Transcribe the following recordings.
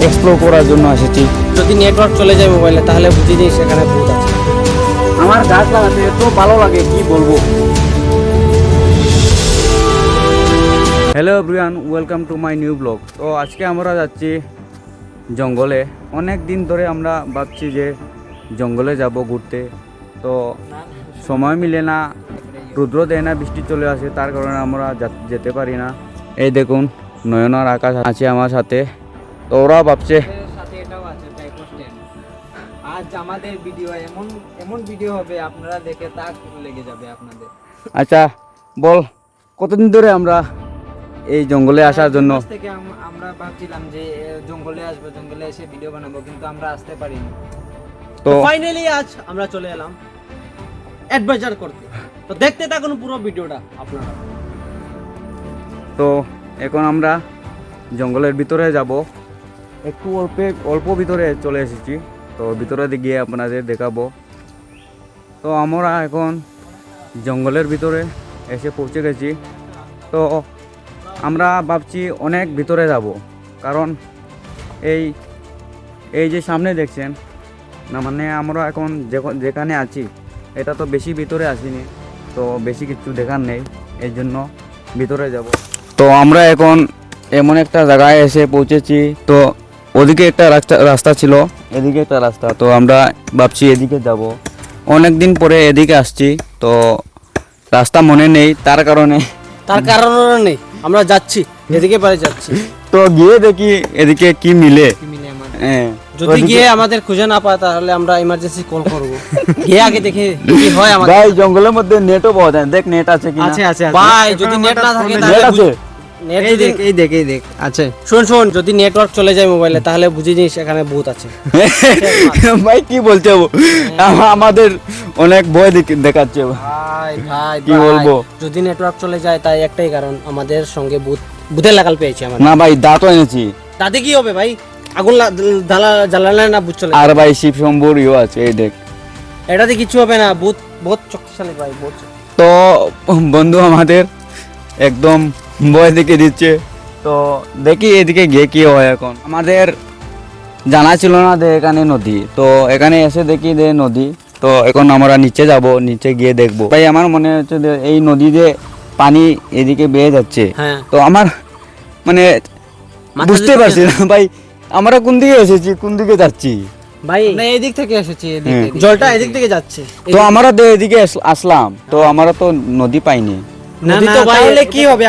Explore করার জন্য এসেছি। যদি নেটওয়ার্ক চলে যায় মোবাইলে তাহলে বুঝে নিই সেখানে ভূত আছে। আমার গাছ লাগাতে এত ভালো লাগে কি বলবো। Hello everyone, welcome to my new blog. তো আজকে আমরা যাচ্ছি জঙ্গলে। অনেক দিন ধরে আমরা ভাবছি যে জঙ্গলে যাব ঘুরতে, তো সময় মিলে না, রুদ্র দেয় না, বৃষ্টি চলে আসে, তার কারণে আমরা যেতে পারি না। এই দেখুন নয়নার আকাশ আছে আমার সাথে, তো ওরা ভাবছে সাথে এটাও আছে টাইপোস্টেন। আজ আমাদের ভিডিও এমন ভিডিও হবে আপনারা দেখে তাক লেগে যাবে আপনাদের। আচ্ছা বল, কতদিন ধরে আমরা এই জঙ্গলে আসার জন্য থেকে আমরা ভাবছিলাম যে জঙ্গলে আসবো, জঙ্গলে এসে ভিডিও বানাবো, কিন্তু আমরা আসতে পারিনি। তো ফাইনালি আজ আমরা চলে এলাম অ্যাডভেঞ্চার করতে। তো দেখতে থাকুন পুরো ভিডিওটা আপনারা। তো এখন আমরা জঙ্গলের ভিতরে যাব, একটু অল্প ভিতরে চলে এসেছি, তো ভিতরে গিয়ে আপনাদের দেখাবো। তো আমরা এখন জঙ্গলের ভিতরে এসে পৌঁছে গেছি। তো আমরা ভাবছি অনেক ভিতরে যাব, কারণ এই যে সামনে দেখছেন না, মানে আমরা এখন যেখানে আছি এটা তো বেশি ভিতরে আসিনি, তো বেশি কিছু দেখার নেই, এই জন্য ভিতরে যাব। তো আমরা এখন এমন একটা জায়গায় এসে পৌঁছেছি। তো ওদিকে একটা রাস্তা ছিল, এদিকে একটা রাস্তা, তো আমরা ভাবছি এদিকে যাব। অনেক দিন পরে এদিকে আসছি, তো রাস্তা মনে নেই, তার কারণে নেই, আমরা যাচ্ছি এদিকে পারে যাচ্ছি। তো গিয়ে দেখি এদিকে কি মিলে। হ্যাঁ, যদি গিয়ে আমাদের খুঁজে না পায় তাহলে আমরা ইমার্জেন্সি কল করব। গিয়ে আগে দেখে কি হয় আমাদের। ভাই জঙ্গলের মধ্যে নেটও পাওয়া যায়, দেখ নেট আছে কিনা। আছে ভাই, যদি নেট না থাকে নেট তাহলে আছে। এই দেখ আছে। শোন, যদি নেটওয়ার্ক চলে যায় মোবাইলে তাহলে বুঝে নিস সেখানে ভূত আছে। ভাই কি বলছো, আমাদের অনেক ভয় দেখাচ্ছে। ভাই কি বলবো, যদি নেটওয়ার্ক চলে যায় তাই একটাই কারণ, আমাদের সঙ্গে ভূতের লাগাল পেয়েছি আমরা। না ভাই দাঁতও এনেছি, তাতে কি হবে ভাই? আগুন জ্বালালে না ভূত চলে। আর ভাই শিব শম্ভুর ইয়ে আছে, এই দেখ। এটাতে কিছু হবে না, ভূত শক্তিশালী ভাই, ভূত। তো বন্ধু আমাদের একদম ভয় দেখে দিচ্ছে, তো দেখি এদিকে গিয়ে কি হয়। এখন আমাদের জানা ছিল না যে এখানে নদী, তো এখানে এসে দেখি যে নদী, তো এখন আমরা নিচে যাব, নিচে গিয়ে দেখবো। ভাই আমার মনে হচ্ছে যে এই নদী যে পানি এদিকে বেয়ে যাচ্ছে, হ্যাঁ। তো আমার মানে বুঝতে পারছি না ভাই আমরা কোন দিকে এসেছি, কোন দিকে যাচ্ছি। ভাই না, এদিক থেকে এসেছি, জলটা এদিক থেকে যাচ্ছে, তো আমরা তো এদিকে আসলাম, তো আমরা তো নদী পাইনি। নদী তো তাহলে কি হবে?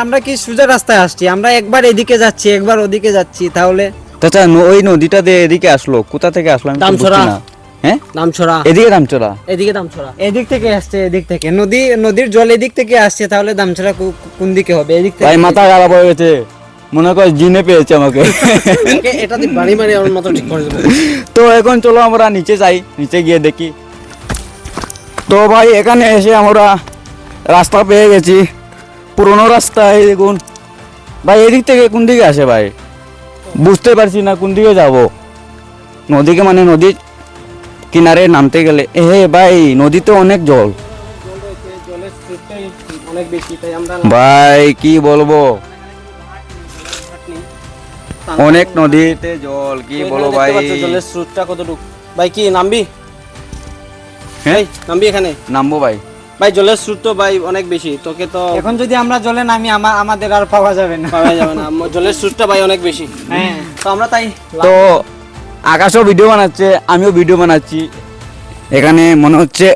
আমরা কি সোজা রাস্তায় আসছি? আমরা একবার এদিকে যাচ্ছি, একবার ওদিকে যাচ্ছি, তাহলে চাচা ওই নদীটা দিয়ে এদিকে আসলো, কোথা থেকে আসলো আমি তো বুঝছি না। হ্যাঁ, দামছড়া, এদিকে দামছড়া, এদিকে দামছড়া, এদিক থেকে আসছে, এদিক থেকে নদীর জল এদিক থেকে আসছে, তাহলে দামছড়া কোন দিকে হবে? এদিক থেকে। ভাই মাথা খারাপ হয়ে গেছে, মনে কর জিনে পেয়েছে আমাকে। এটাতে বাড়ি মারি আমার মতো ঠিক করে দেবো। তো এখন চলো আমরা নিচে যাই, নিচে গিয়ে দেখি। তো ভাই এখানে এসে আমরা রাস্তা পেয়ে গেছি, পুরোনো রাস্তা। এই দেখুন ভাই, এদিক থেকে কোন দিকে আসে ভাই বুঝতে পারছি না, কোন দিকে যাব। নদীকে মানে নদীর কিনারে নামতে গেলে ভাই নদীতে অনেক জল অনেক বেশি, তাই আমরা ভাই কি বলবো, অনেক নদীতে জল, কি বলো ভাই। জলের স্রোতটা কতটুকু ভাই? কি নামবি? হ্যাঁ নামবি এখানে? নামবো ভাই। ভাই জলের স্রোত তো ভাই অনেক বেশি, তোকে তো এখন যদি আমরা জলে নামি আমাদের আর পাওয়া যাবে না, জলের স্রোতটা ভাই অনেক বেশি। হ্যাঁ, তো আমরা তাই তো আকাশও ভিডিও বানাচ্ছে, আমিও ভিডিও বানাচ্ছি। এখানে মনে হচ্ছে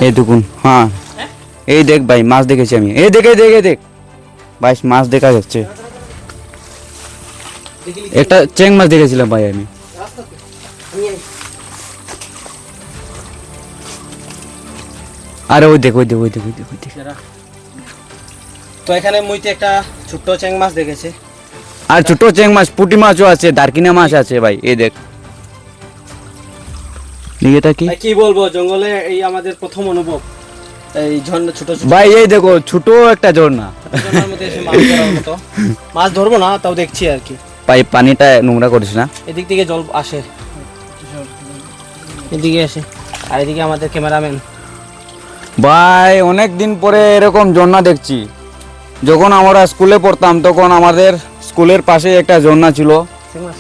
এই দেখুন, হ্যাঁ এই দেখ ভাই মাছ দেখেছি আমি, এই দেখে দেখ ভাই মাছ দেখা যাচ্ছে। একটা চেং মাছ দেখেছিলাম ভাই আমি। আরে ওই দেখ। তো এখানে মুইতে একটা ছোট্ট চ্যাং মাছ দেখেছে, আর ছোট চেং মাছ, পুঁটি মাছও আছে, দারকিনা মাছ আছে ভাই, এই দেখ। এটা কি কি বলবো, জঙ্গলে এই আমাদের প্রথম অনুভব, এই ঝর্ণা ছোট ভাই, এই দেখো ছোট একটা ঝর্ণা, ঝর্ণার মধ্যে এসে মাছ ধরার মতো। মাছ ধরবো না, তাও দেখছি আর কি। ভাই পানিটা নোংরা করিস না। এদিক থেকে জল আসে, এদিকে আসে, আর এদিকে আমাদের ক্যামেরাম্যান। ভাই অনেক দিন পরে এরকম ঝর্ণা দেখছি, যখন আমরা স্কুলে পড়তাম তখন আমাদের স্কুলের পাশে একটা ঝর্ণা ছিল,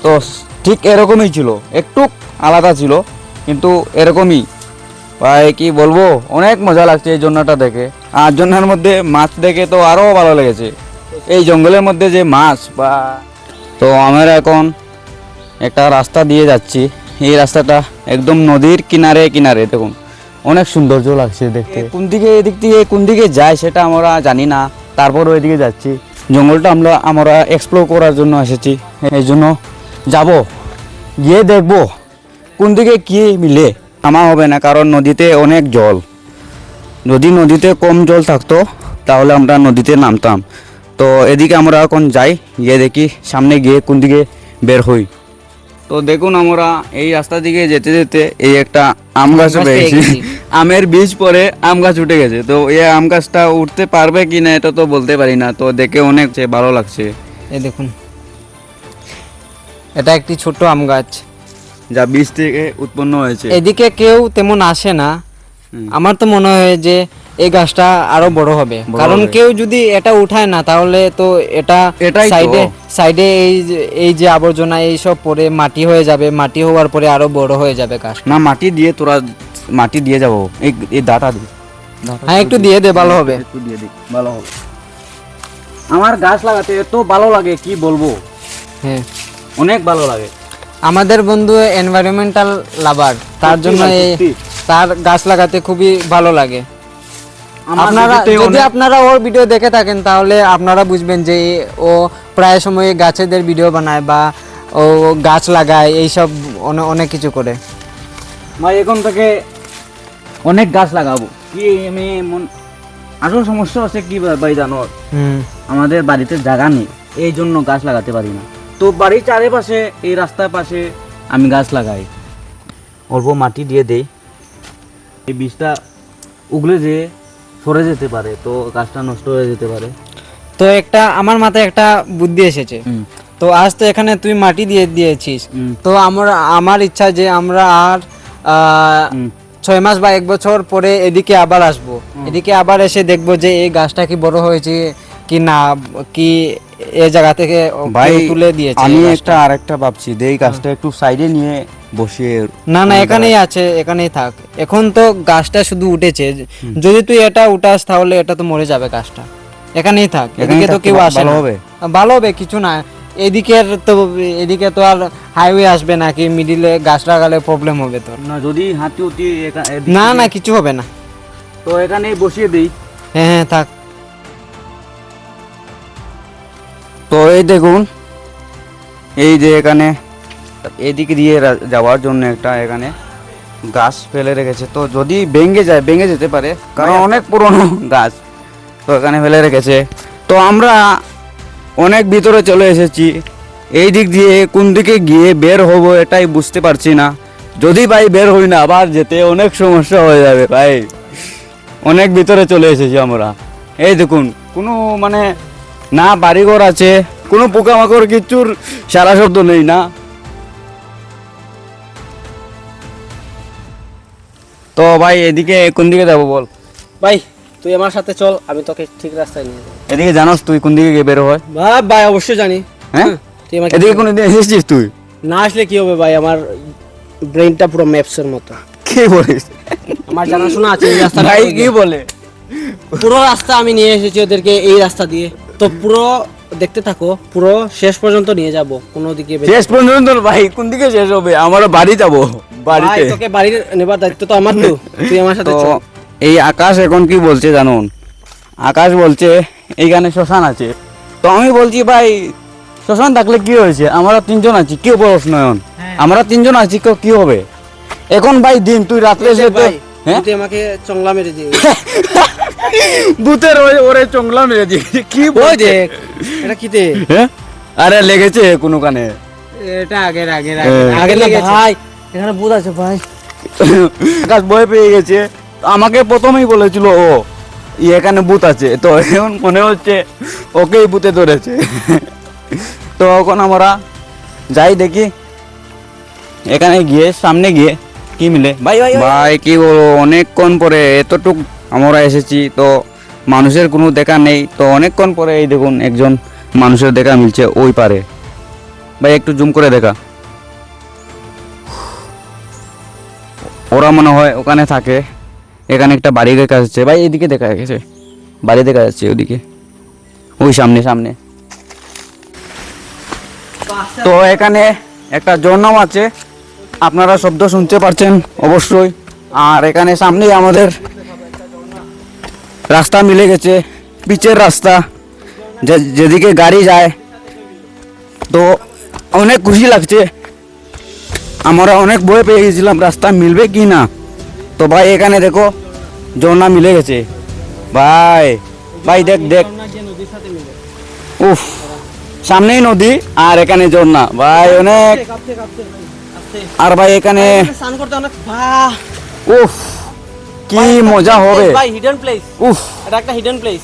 তো ঠিক এরকমই ছিল, একটু আলাদা ছিল কিন্তু এরকমই। ভাই কি বলবো, অনেক মজা লাগছে এই ঝর্ণাটা দেখে। আর ঝর্ণার মধ্যে মাছ দেখে তো আরও ভালো লেগেছে, এই জঙ্গলের মধ্যে যে মাছ বা। তো আমরা এখন একটা রাস্তা দিয়ে যাচ্ছি, এই রাস্তাটা একদম নদীর কিনারে কিনারে, দেখুন অনেক সৌন্দর্য লাগছে দেখতে। কোন দিকে এদিক থেকে কোন দিকে যায় সেটা আমরা জানি না, তারপর ওইদিকে যাচ্ছি। জঙ্গলটা আমরা এক্সপ্লোর করার জন্য এসেছি, এই জন্য যাব, গিয়ে দেখব কোন দিকে কী মিলে। নামা হবে না কারণ নদীতে অনেক জল, যদি নদীতে কম জল থাকতো তাহলে আমরা নদীতে নামতাম। তো এদিকে আমরা এখন যাই, গিয়ে দেখি সামনে গিয়ে কোন দিকে বের হই। তো দেখুন আমরা এই রাস্তা দিকে যেতে যেতে এই একটা আম গাছ পেয়েছি, আমের বীজ পরে আম গাছ উঠে গেছে। তো এই আম গাছটা উঠতে পারবে কি না এটা তো বলতে পারি না, তো দেখে অনেক ভালো লাগছে। এই দেখুন, এটা একটি ছোট আম গাছ যা বীজ থেকে উৎপন্ন হয়েছে। এদিকে কেউ তেমন আসে না, আমার তো মনে হয় যে এই গাছটা আরো বড় হবে, কারণ কেউ যদি এটা উঠায় না তাহলে তো এটাই তো। সাইডে সাইডে এই যে আবর্জনা এই সব পরে মাটি হয়ে যাবে, মাটি হওয়ার পরে আরো বড় হয়ে যাবে গাছ। না মাটি দিয়ে তোরা মাটি দিয়ে যাবো, এই ডাটা দিয়ে। হ্যাঁ একটু দিয়ে দে, ভালো হবে। একটু দিয়ে দিই, ভালো হবে। আমার গাছ লাগাতে এত ভালো লাগে কি বলবো, হ্যাঁ অনেক ভালো লাগে। আমাদের বন্ধু এনভায়রনমেন্টাল লাভার, তার জন্য তার গাছ লাগাতে খুবই ভালো লাগে। আপনারা যদি আপনারা ওর ভিডিও দেখে থাকেন তাহলে আপনারা বুঝবেন যে ও প্রায় সময় গাছেদের ভিডিও বানায় বা ও গাছ লাগায়, এইসব অনেক কিছু করে। ভাই এখন থেকে অনেক গাছ লাগাবো। কি আমি আসল সমস্যা হচ্ছে কি ভাই জানো, আমাদের বাড়িতে জায়গা নেই, এই জন্য গাছ লাগাতে পারি না। তো বাড়ির চারিপাশে এই রাস্তার পাশে আমি গাছ লাগাই, অল্প মাটি দিয়ে দেই, এই বীজটা উগলে যে সরে যেতে পারে, তো গাছটা নষ্ট হয়ে যেতে পারে। তো আমার মাথায় একটা বুদ্ধি এসেছে। তো আজ তো এখানে তুই মাটি দিয়ে দিয়েছিস, তো আমার ইচ্ছা যে আমরা আর 6 মাস বা 1 বছর পরে এদিকে আবার আসবো, এদিকে আবার এসে দেখবো যে এই গাছটা কি বড় হয়েছে কি না, কি এই জায়গা থেকে তুলে দিয়েছে। আমি আরেকটা ভাবছি, এই গাছটা একটু সাইডে নিয়ে বসিয়ে। না এখানেই আছে, এখানেই থাক। এখন তো গাছটা শুধু উঠেছে, যদি তুই এটা উঠাস তাহলে এটা তো মরে যাবে গাছটা, এখানেই থাক। এদিকে তো কেউ আসে না, ভালো হবে কিছু না। এদিকে তো আর হাইওয়ে আসবে নাকি, মিডিলে গাছ লাগালে প্রবলেম হবে তোর। না যদি হাতি উঠি না কিছু হবে না, তো এখানেই বসিয়ে দিই। হ্যাঁ থাক। তো এই দেখুন, এই যে এখানে এদিকে দিয়ে যাওয়ার জন্য একটা এখানে গাছ ফেলে রেখেছে, তো যদি ভেঙে যেতে পারে কারণ অনেক পুরনো গাছ, তো এখানে ফেলে রেখেছে। তো আমরা অনেক ভিতরে চলে এসেছি, এই দিক দিয়ে কোন দিকে গিয়ে বের হব এটাই বুঝতে পারছি না। যদি ভাই বের হই না আবার যেতে অনেক সমস্যা হয়ে যাবে ভাই, অনেক ভিতরে চলে এসেছি আমরা। এই দেখুন কোনো না বাড়িঘর আছে, কোনো পোকামাকড় কিচ্ছুর সারা শব্দ নেই না। তো ভাই এদিকে কোন দিকে যাবো বল ভাই, তুই আমার সাথে চল, আমি তোকে ঠিক রাস্তায় নিয়ে যাবো। এদিকে জানোস তুই কোন দিকে গিয়ে বের হয়? ভাই অবশ্যই জানি। হ্যাঁ এদিকে কোনদিন এসেছিস তুই? না আসলে কি হবে ভাই, আমার ব্রেনটা পুরো ম্যাপসের মতো। কি বলিস? আমার জানাশোনা আছে এই রাস্তা। ভাই কি বলে? পুরো রাস্তা আমি নিয়ে এসেছি ওদেরকে এই রাস্তা দিয়ে, তো পুরো দেখতে থাকো, পুরো শেষ পর্যন্ত নিয়ে যাব। কোনো দিকে শেষ পর্যন্ত ভাই কোন দিকে শেষ হবে? আমরা বাড়ি যাব, বাড়িতে। তোকে বাড়ির নেবার দায়িত্ব তো আমার, তো তুই আমার সাথে চল। এই আকাশ এখন কি বলছে জানুন, আকাশ বলছে এইখানে শ্মশান আছে। তো আমি বলছি ভাই শ্মশান থাকলে কি হয়েছে, আমরা 3 জন আছি, কেউ বড় নয়ন, আমরা 3 জন আছি, কি হবে এখন ভাই দিন, তুই রাত্রে এসে তুই আমাকে চংলা মেরে দিয়ে ভূতের ওরে চংলা মেরে দিয়ে কি ওই দেখ এটা কিতে, আরে লেগেছে কোনো কানে, এটা আগের ভাই, এখানে ভূত আছে ভাই। আকাশ ভয় পেয়ে গেছে, আমাকে প্রথমেই বলেছিল ও এখানে ভূত আছে, তো এখন মনে হচ্ছে ওকেই ভূতে ধরেছে। তো এখন আমরা যাই দেখি এখানে গিয়ে, সামনে গিয়ে কি মিলে। ভাই ভাই ভাই কি বলবো, অনেকক্ষণ পরে এতটুক আমরা এসেছি, তো মানুষের কোনো দেখা নেই। তো অনেকক্ষণ পরে এই দেখুন একজন মানুষের দেখা মিলছে ওই পারে। ভাই একটু জুম করে দেখা, ওরা মনে হয় ওখানে থাকে। এখানে একটা বাড়ি দেখা যাচ্ছে ভাই, এদিকে দেখা গেছে বাড়ি দেখা যাচ্ছে ওদিকে, ওই সামনে সামনে। তো এখানে একটা ঝর্ণাও আছে, আপনারা শব্দ শুনতে পারছেন অবশ্যই। আর এখানে সামনেই আমাদের রাস্তা মিলে গেছে, পিচের রাস্তা, যেদিকে গাড়ি যায়। তো অনেক খুশি লাগছে, আমরা অনেক ভয় পেয়ে গেছিলাম রাস্তা মিলবে কি না। তো ভাই এখানে দেখো ঝর্ণা মিলে গেছে ভাই। ভাই দেখ দেখ, নদীর সাথে মিলে উফ, সামনেই নদী আর এখানে ঝর্ণা ভাই অনেক। কাঁপছে কাঁপছে ভাই, আস্তে। আর ভাই এখানে স্নান করতে অনেক বাহ, উফ কি মজা হবে ভাই। হিডেন প্লেস, উফ। এটা একটা হিডেন প্লেস।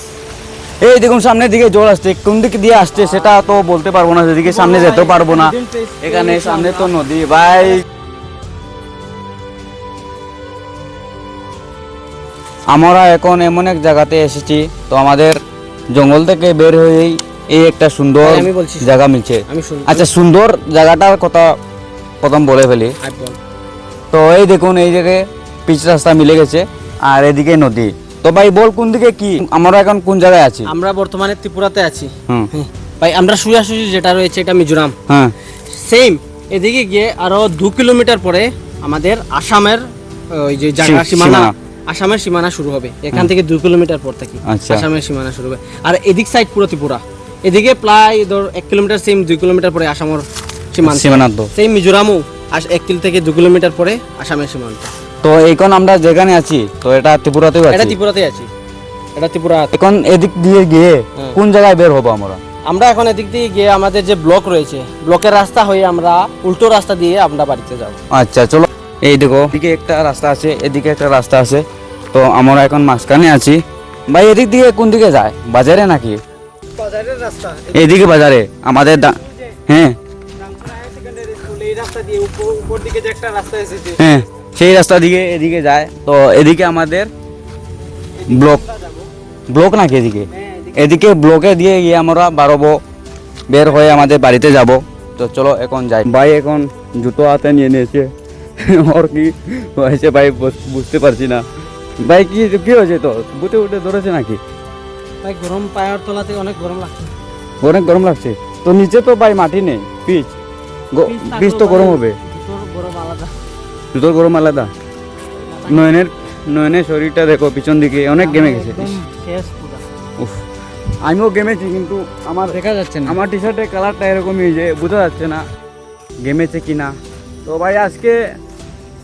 এই দেখুন সামনের দিকে জল আসছে, কোন দিক দিয়ে আসছে সেটা তো বলতে পারবো না, যেদিকে সামনে যেতেও পারবো না। এখানে সামনে তো নদী ভাই। আমরা এখন এমন এক জায়গাতে এসেছি, তো আমাদের জঙ্গল থেকে বের হয়েই এই একটা সুন্দর আমি বলছি, জায়গা মিলছে। আমি শুনি। আচ্ছা, সুন্দর জায়গাটার কথা প্রথম বলে ফেলি। তো এই দেখুন এই জায়গায় পিচ রাস্তা মিলে গেছে আর এদিকে নদী। তো ভাই বল কোন দিকে কি, আমরা এখন কোন জায়গায় আছি? আমরা বর্তমানে ত্রিপুরাতে আছি। হুম, ভাই আমরা সোজাসুজি যেটা রয়েছে এটা মিজোরাম। হ্যাঁ সেম এদিকে গিয়ে আরো 2 কিলোমিটার পরে আমাদের আসামের ওই যে জায়গা সীমানা, আসামের সীমানা শুরু হবে। এখান থেকে 2 কিলোমিটার পর থেকে আচ্ছা। আসামের সীমানা শুরু হবে। আর এদিক সাইড পুরো ত্রিপুরা, এদিকে প্রায় ধর 1 কিলোমিটার, সেম 2 কিলোমিটার পরে আসামের সীমান্ত। সীমান্ত সেম মিজোরামও 1 কিলো থেকে 2 কিলোমিটার পরে আসামের সীমান্ত। তো এখন আমরা যেখানে আছি তো এটা ত্রিপুরাতেও এটা আছে। ত্রিপুরাতে আছি, এটা ত্রিপুরা। এখন এদিক দিয়ে গিয়ে হ্যাঁ। কোন জায়গায় বের হবো আমরা? আমরা এখন এদিক দিয়ে গিয়ে আমাদের যে ব্লক রয়েছে, ব্লকের রাস্তা হয়ে আমরা উল্টো রাস্তা দিয়ে আমরা বাড়িতে যাব। আচ্ছা চলো, এই দেখো এদিকে একটা রাস্তা আছে, এদিকে একটা রাস্তা আছে। তো আমরা এখন মাঝখানে আছি। ভাই এদিক দিয়ে কোন দিকে যায়, বাজারে নাকি? বাজারের রাস্তা, এদিকে বাজারে আমাদের হ্যাঁ এই রাস্তা দিয়ে উপর দিকে যে একটা রাস্তা এসেছে, হ্যাঁ সেই রাস্তা দিকে এদিকে যায়। তো এদিকে আমাদের ব্লক, ব্লক নাকি এদিকে? এদিকে ব্লকে দিয়ে গিয়ে আমরা বাড়বো, বের হয়ে আমাদের বাড়িতে যাব। তো চলো এখন যাই। ভাই এখন জুতো হাতে নিয়ে নিয়েছে ওর কি হয়েছে ভাই বুঝতে পারছি না। ভাই কি কি হয়েছে, তো বুতে উঠে ধরেছে নাকি? ভাই গরম, পায়ের তলাতে অনেক গরম লাগছে। অনেক গরম লাগছে। তো নিচে তো ভাই মাটি নেই, পিচ, পিচ তো গরম হবে। গরম আলাদা, জুতোর গরম আলাদা। নয়নের শরীরটা দেখো পিছন দিকে অনেক গেমে গেছে। শেষ পুরো। উফ, আমিও গেমেছি কিন্তু আমার দেখা যাচ্ছে না। আমার টি শার্টের কালারটা এরকমই যে বোঝা যাচ্ছে না গেমেছে কি না। তো ভাই আজকে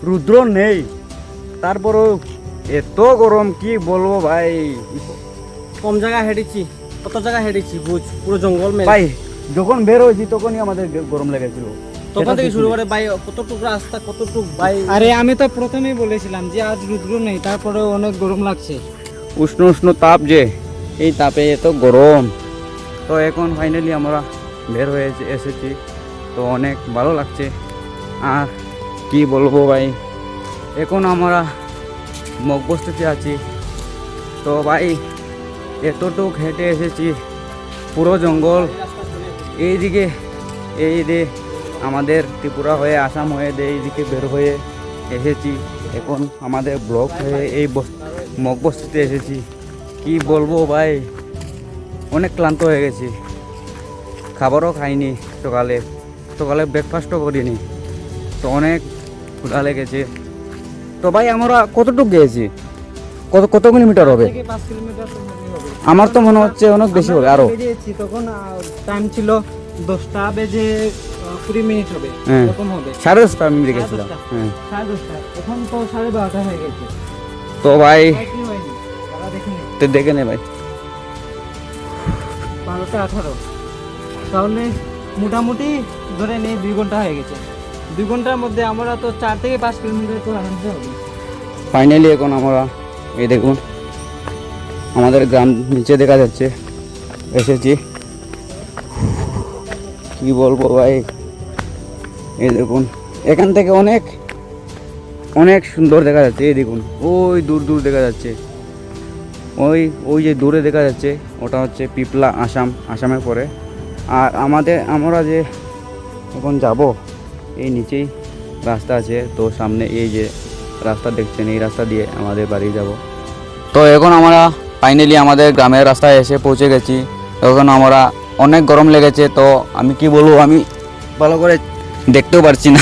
রুদ্র নেই, তারপরও এত গরম কি বলবো ভাই। কম জায়গা হেঁটেছি, কত জায়গা হেঁটেছি বুঝ, পুরো জঙ্গল মেরে। ভাই যখন বের হয়েছি তখনই আমাদের গরম লেগেছিল। তখন থেকে শুরু করে ভাই কতটুকু রাস্তা, কতটুকু ভাই। আরে আমি তো প্রথমেই বলেছিলাম যে আজ রুদ্র নেই, তারপরে অনেক গরম লাগছে। উষ্ণ উষ্ণ তাপ, যে এই তাপে এত গরম। তো এখন ফাইনালি আমরা বের হয়ে এসেছি, তো অনেক ভালো লাগছে। আর কি বলবো ভাই, এখন আমরা মগবস্তিতে আছি। তো ভাই এতটুকু হেঁটে এসেছি, পুরো জঙ্গল এইদিকে, এই যে আমাদের ত্রিপুরা হয়ে আসাম হয়ে এইদিকে বের হয়ে এসেছি। এখন আমাদের ব্লক হয়ে এই মগবস্তিতে এসেছি। কি বলবো ভাই, অনেক ক্লান্ত হয়ে গেছি, খাবারও খাইনি, সকালে ব্রেকফাস্টও করিনি, তো অনেক ক্ষুধা লেগেছে। তো ভাই আমরা কতটুকু গিয়েছি, কত কিলোমিটার হবে? 5 কিলোমিটার তো হবে। আমার তো মনে হচ্ছে অনেক বেশি হবে আরো। বেরিয়েছি তখন টাইম ছিল 10টা বেজে 20 মিনিট হবে, হ্যাঁ। এরকম হবে। 10:30 আমি দেখেছিলাম। 10:30 হ্যাঁ, 10:30, এখন তো 12:30 হয়ে গেছে। তো ভাই কি হয়নি, তারা দেখিনি। তো দেখে নে ভাই, 12টা 18, তাহলে মোটামুটি ধরে নেই 2 ঘন্টা হয়ে গেছে। 2 ঘন্টার মধ্যে আমরা তো 4 থেকে 5 কিলোমিটার তো আরামসে হবে। ফাইনালি এখন আমরা এই দেখুন আমাদের গ্রাম নিচে দেখা যাচ্ছে, এসেছি। কি বলবো ভাই, এই দেখুন এখান থেকে অনেক অনেক সুন্দর দেখা যাচ্ছে। এই দেখুন ওই দূর দূর দেখা যাচ্ছে। ওই ওই যে দূরে দেখা যাচ্ছে ওটা হচ্ছে পিপলা আসামে পড়ে। আর আমরা যে এখন যাব এই নিচেই রাস্তা আছে, তো সামনে এই যে রাস্তা দেখছেন এই রাস্তা দিয়ে আমাদের বাড়ি যাব। তো এখন আমরা ফাইনালি আমাদের গ্রামের রাস্তায় এসে পৌঁছে গেছি। এখন আমরা অনেক গরম লেগেছে, তো আমি কি বলবো, আমি ভালো করে দেখতেও পারছি না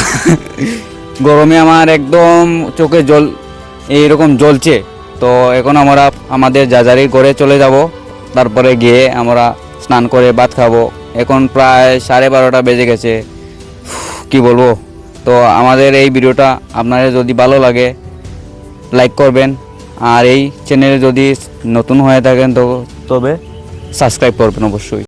গরমে আমার একদম চোখে জল এইরকম জ্বলছে। তো এখন আমরা আমাদের যাজারি করে চলে যাব, তারপরে গিয়ে আমরা স্নান করে ভাত খাবো। এখন প্রায় 12:30 বেজে গেছে, কি বলবো। তো আমাদের এই ভিডিওটা আপনাদের যদি ভালো লাগে লাইক করবেন, আর এই চ্যানেলে যদি নতুন হয়ে থাকেন তো তবে সাবস্ক্রাইব করবেন অবশ্যই।